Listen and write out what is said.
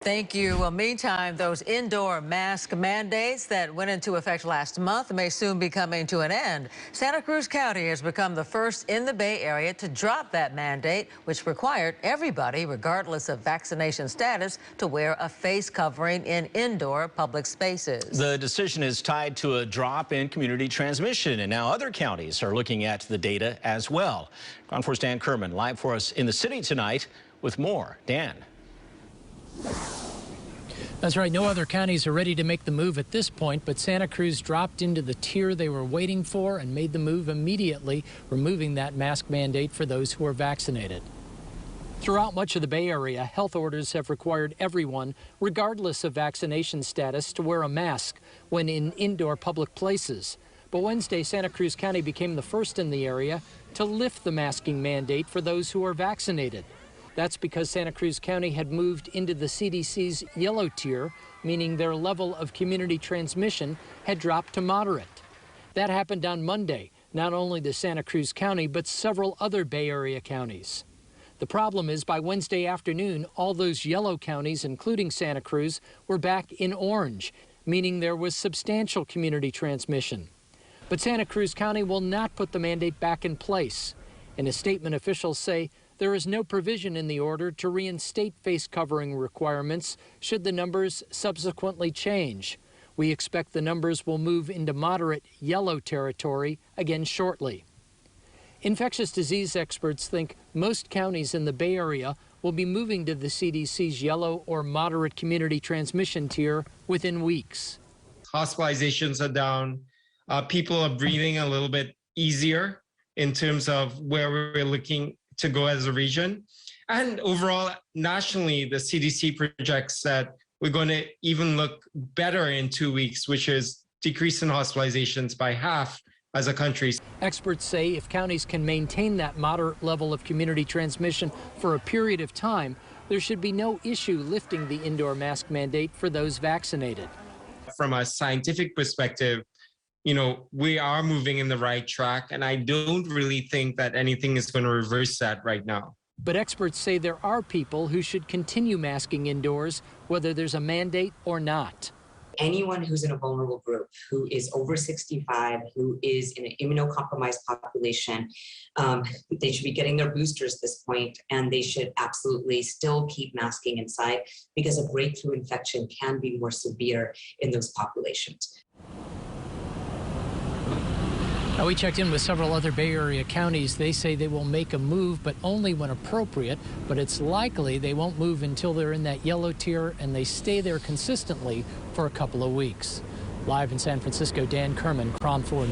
Thank you. Well, meantime, those indoor mask mandates that went into effect last month may soon be coming to an end. Santa Cruz County has become the first in the Bay Area to drop that mandate, which required everybody, regardless of vaccination status, to wear a face covering in indoor public spaces. The decision is tied to a drop in community transmission, and now other counties are looking at the data as well. Ground Force Dan Kerman live for us in the city tonight with more. Dan. That's right. No other counties are ready to make the move at this point, but Santa Cruz dropped into the tier they were waiting for and made the move immediately, removing that mask mandate for those who are vaccinated. Throughout much of the Bay Area, health orders have required everyone, regardless of vaccination status, to wear a mask when in indoor public places. But Wednesday, Santa Cruz County became the first in the area to lift the masking mandate for those who are vaccinated. That's because Santa Cruz County had moved into the CDC's yellow tier, meaning their level of community transmission had dropped to moderate. That happened on Monday, not only to Santa Cruz County, but several other Bay Area counties. The problem is by Wednesday afternoon, all those yellow counties, including Santa Cruz, were back in orange, meaning there was substantial community transmission. But Santa Cruz County will not put the mandate back in place. In a statement, officials say there is no provision in the order to reinstate face covering requirements should the numbers subsequently change. We expect the numbers will move into moderate yellow territory again shortly. Infectious disease experts think most counties in the Bay Area will be moving to the CDC's yellow or moderate community transmission tier within weeks. Hospitalizations are down. People are breathing a little bit easier in terms of where we're looking to go as a region. And overall, nationally, the CDC projects that we're going to even look better in 2 weeks, which is decrease in hospitalizations by half as a country. Experts say if counties can maintain that moderate level of community transmission for a period of time, there should be no issue lifting the indoor mask mandate for those vaccinated. From a scientific perspective, we are moving in the right track, and I don't really think that anything is going to reverse that right now. But experts say there are people who should continue masking indoors, whether there's a mandate or not. Anyone who's in a vulnerable group, who is over 65, who is in an immunocompromised population, they should be getting their boosters at this point, and they should absolutely still keep masking inside because a breakthrough infection can be more severe in those populations. Now, we checked in with several other Bay Area counties. They say they will make a move, but only when appropriate. But it's likely they won't move until they're in that yellow tier and they stay there consistently for a couple of weeks. Live in San Francisco, Dan Kerman, Cron 4 News.